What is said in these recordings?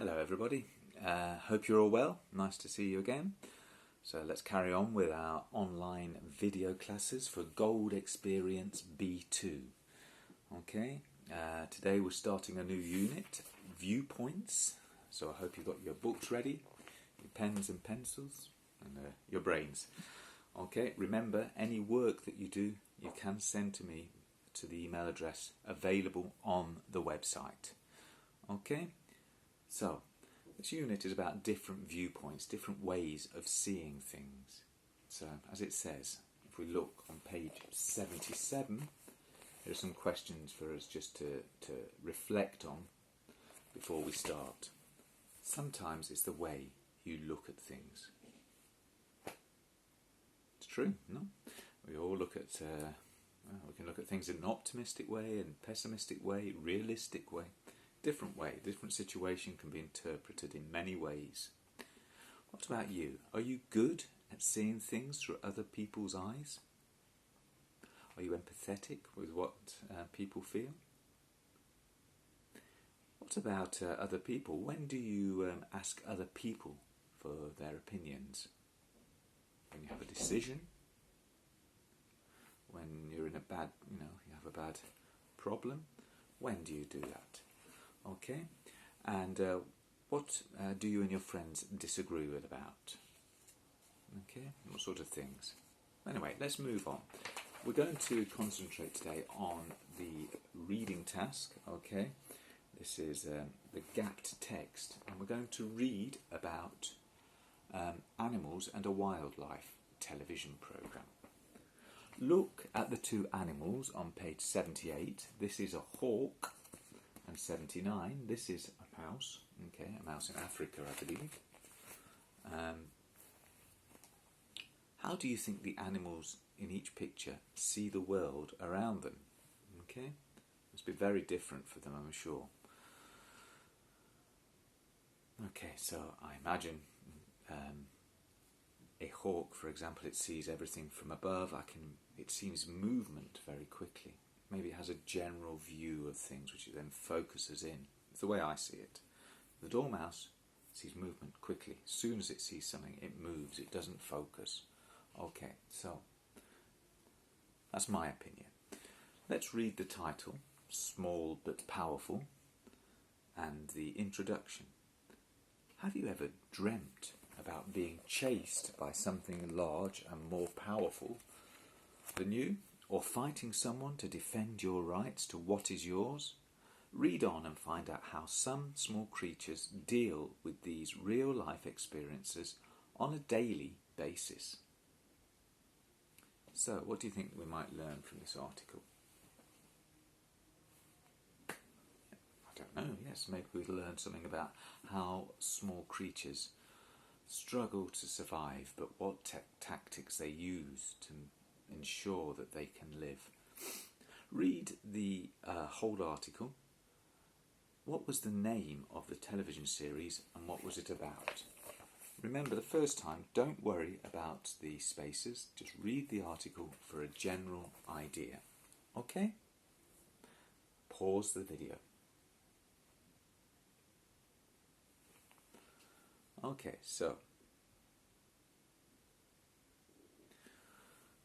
Hello everybody, hope you're all well, nice to see you again. So let's carry on with our online video classes for Gold Experience B2. Okay, today we're starting a new unit, Viewpoints. So I hope you've got your books ready, your pens and pencils, and your brains. Okay, remember any work that you do, you can send to me to the email address available on the website. Okay? So, this unit is about different viewpoints, different ways of seeing things. So, as it says, if we look on page 77, there are some questions for us just to reflect on before we start. Sometimes it's the way you look at things. It's true, no? We all look at, we can look at things in an optimistic way, and pessimistic way, realistic way. Different way, different situation can be interpreted in many ways. What about you? Are you good at seeing things through other people's eyes? Are you empathetic with what people feel? What about other people? When do you ask other people for their opinions? When you have a decision? When you're in a bad, you have a bad problem? When do you do that? Okay, and what do you and your friends disagree with about? Okay, what sort of things? Anyway, let's move on. We're going to concentrate today on the reading task, okay? This is the gapped text, and we're going to read about animals and a wildlife television programme. Look at the two animals on page 78. This is a hawk. And 79, this is a mouse, okay, a mouse in Africa, I believe. How do you think the animals in each picture see the world around them? Okay, must be very different for them, I'm sure. Okay, so I imagine a hawk, for example, it sees everything from above. It sees movement very quickly. Maybe it has a general view of things which it then focuses in. It's the way I see it. The dormouse sees movement quickly. As soon as it sees something, it moves. It doesn't focus. Okay, so that's my opinion. Let's read the title, Small but Powerful, and the introduction. Have you ever dreamt about being chased by something large and more powerful than you? Or fighting someone to defend your rights to what is yours? Read on and find out how some small creatures deal with these real-life experiences on a daily basis. So, what do you think we might learn from this article? I don't know, yes, maybe we'll learn something about how small creatures struggle to survive, but what tactics they use to ensure that they can live. Read the whole article. What was the name of the television series and what was it about? Remember, the first time, don't worry about the spaces. Just read the article for a general idea. Okay? Pause the video. Okay, so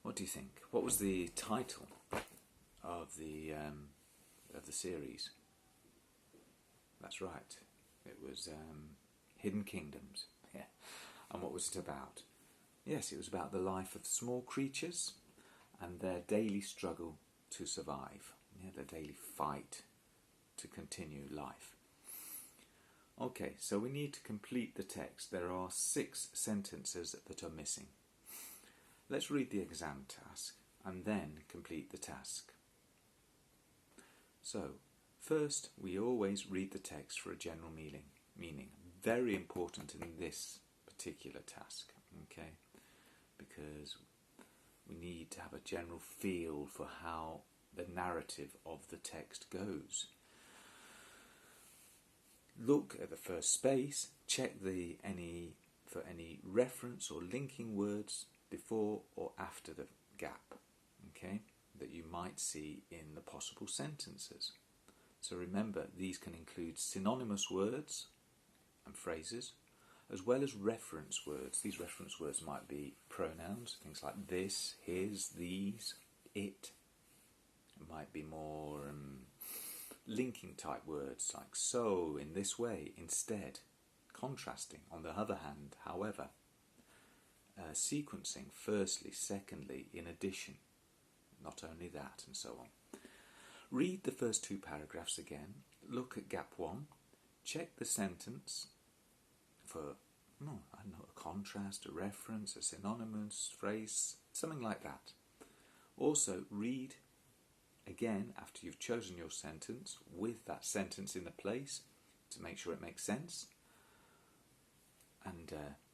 what do you think? What was the title of the series? That's right. It was Hidden Kingdoms. Yeah. And what was it about? Yes, it was about the life of small creatures and their daily struggle to survive. Yeah, their daily fight to continue life. Okay, so we need to complete the text. There are 6 sentences that are missing. Let's read the exam task and then complete the task. So, first we always read the text for a general meaning. Very important in this particular task, okay? Because we need to have a general feel for how the narrative of the text goes. Look at the first space, check for any reference or linking words before or after the gap, okay, that you might see in the possible sentences. So remember, these can include synonymous words and phrases, as well as reference words. These reference words might be pronouns, things like this, his, these, it. It might be more linking type words like so, in this way, instead, contrasting, on the other hand, however, sequencing, firstly, secondly, in addition, not only that, and so on. Read the first two paragraphs again, look at gap 1, check the sentence for, I don't know, a contrast, a reference, a synonymous phrase, something like that. Also, read again after you've chosen your sentence with that sentence in the place to make sure it makes sense, and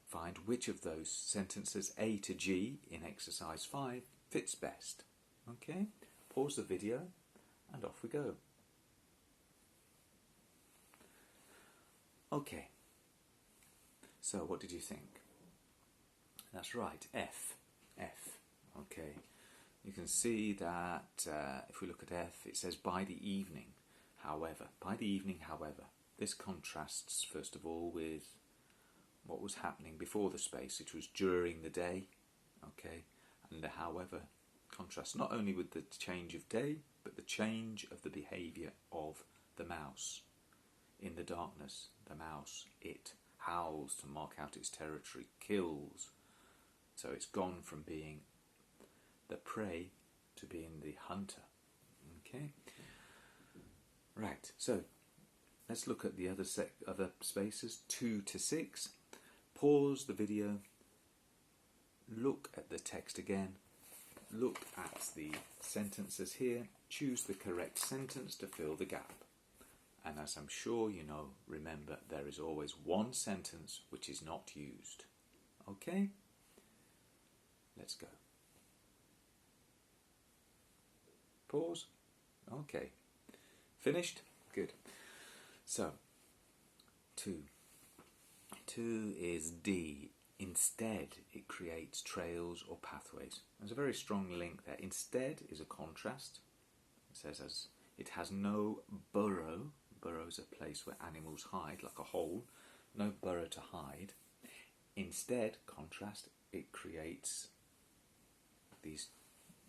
find which of those sentences A to G in exercise 5 fits best. Okay, pause the video and off we go. Okay, so what did you think? That's right, F. Okay, you can see that if we look at F, it says by the evening, however. By the evening, however. This contrasts, first of all, with what was happening before the space, which was during the day. Okay, and the however contrasts not only with the change of day, but the change of the behaviour of the mouse. In the darkness, the mouse, it howls to mark out its territory, kills. So it's gone from being the prey to being the hunter. Okay? Right, so let's look at the other spaces, 2 to 6. Pause the video, look at the text again, look at the sentences here, choose the correct sentence to fill the gap. And as I'm sure you know, remember, there is always one sentence which is not used. Okay? Let's go. Pause. Okay. Finished? Good. So, 2. 2 is D. Instead, it creates trails or pathways. There's a very strong link there. Instead is a contrast. It says it has no burrow. Burrow is a place where animals hide, like a hole. No burrow to hide. Instead, contrast, it creates these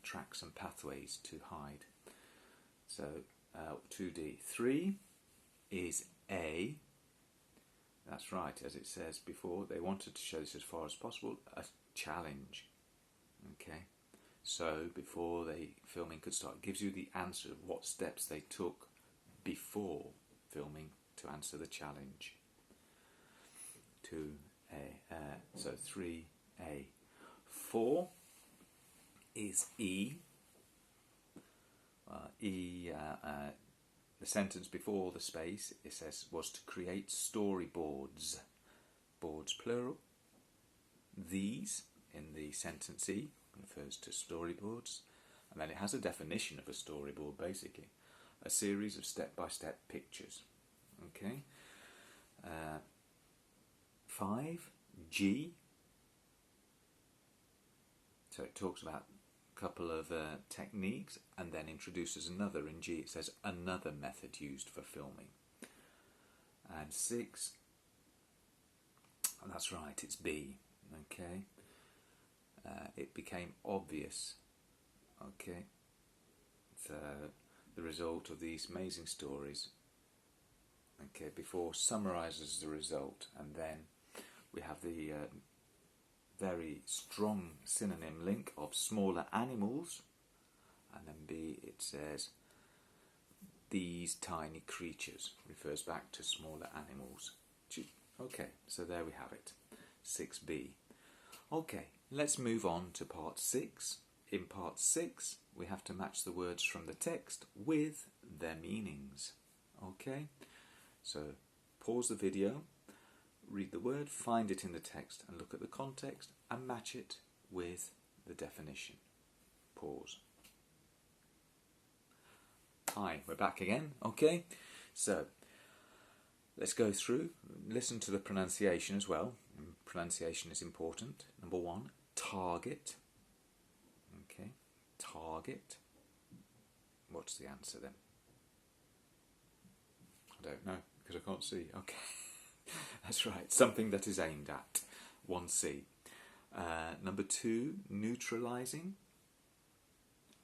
tracks and pathways to hide. So 2D. 3 is A. That's right, as it says before, they wanted to show this as far as possible, a challenge. Okay, so before the filming could start, it gives you the answer of what steps they took before filming to answer the challenge. 2A, so 3A. 4 is E. The sentence before the space, it says, was to create storyboards. Boards plural. These, in the sentence E, refers to storyboards. And then it has a definition of a storyboard, basically. A series of step-by-step pictures. Okay. 5, G. So it talks about couple of techniques and then introduces another. In G it says another method used for filming. And 6, that's right, it's B. Okay, it became obvious. Okay, so the result of these amazing stories. Okay, before summarises the result, and then we have the very strong synonym link of smaller animals, and then B, it says these tiny creatures, refers back to smaller animals. Okay, so there we have it, 6B. Okay, let's move on to part 6. In part 6 we have to match the words from the text with their meanings. Okay, so pause the video, read the word, find it in the text and look at the context and match it with the definition. Pause. Hi, we're back again. Okay, so let's go through, listen to the pronunciation as well. Pronunciation is important. Number 1, target. Okay, target. What's the answer then? I don't know because I can't see. Okay. That's right, something that is aimed at. 1C. Number 2, neutralising.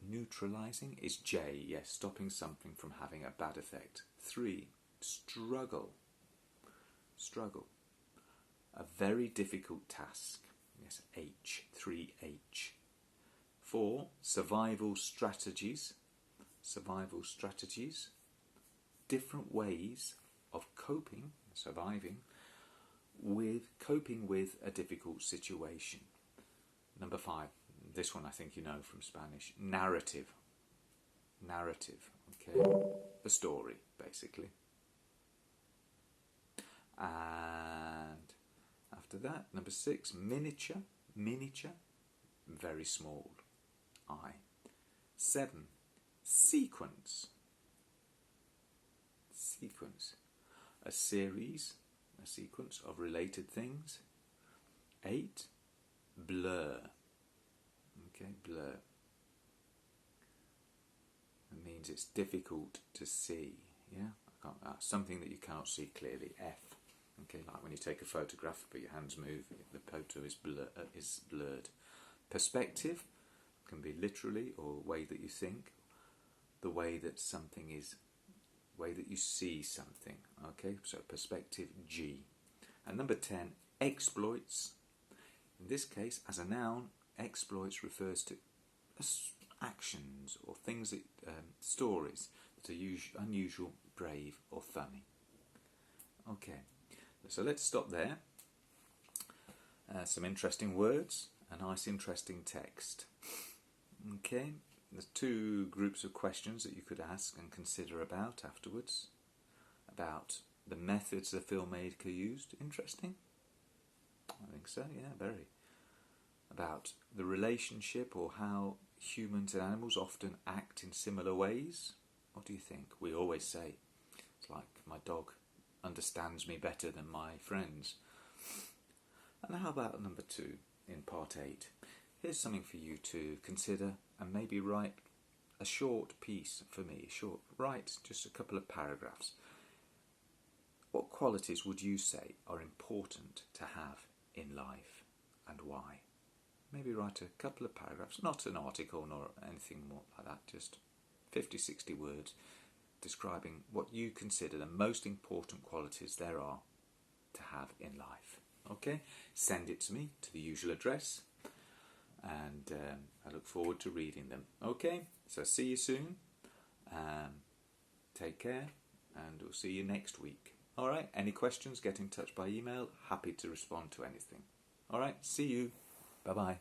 Neutralising is J, yes, stopping something from having a bad effect. 3, struggle. Struggle. A very difficult task. Yes, H, 3H. 4, survival strategies. Survival strategies. Different ways of coping, surviving, coping with a difficult situation. Number 5, this one I think you know from Spanish, narrative. Narrative, okay, the story, basically. And after that, number 6, miniature, miniature, very small, I. 7, sequence, sequence, a series, a sequence of related things. 8, blur, okay, blur. It means it's difficult to see, yeah, something that you cannot see clearly. F. Okay, like when you take a photograph but your hands move, the photo is blurred. Perspective can be literally, or way that you think, the way that something is, way that you see something. Okay, so perspective, G. And number 10, exploits. In this case, as a noun, exploits refers to actions or things that, stories that are unusual, brave or funny. Okay. So let's stop there. Some interesting words, a nice interesting text. Okay, there's 2 groups of questions that you could ask and consider about afterwards. About the methods the filmmaker used. Interesting? I think so, yeah, very. About the relationship or how humans and animals often act in similar ways. What do you think? We always say, it's like my dog understands me better than my friends. And how about number 2 in part 8? Here's something for you to consider and maybe write a short piece for me. Write just a couple of paragraphs. What qualities would you say are important to have in life and why? Maybe write a couple of paragraphs, not an article nor anything more like that, just 50, 60 words describing what you consider the most important qualities there are to have in life. Okay, send it to me to the usual address, and I look forward to reading them. Okay, so see you soon. Take care, and we'll see you next week. Alright, any questions, get in touch by email. Happy to respond to anything. Alright, see you. Bye-bye.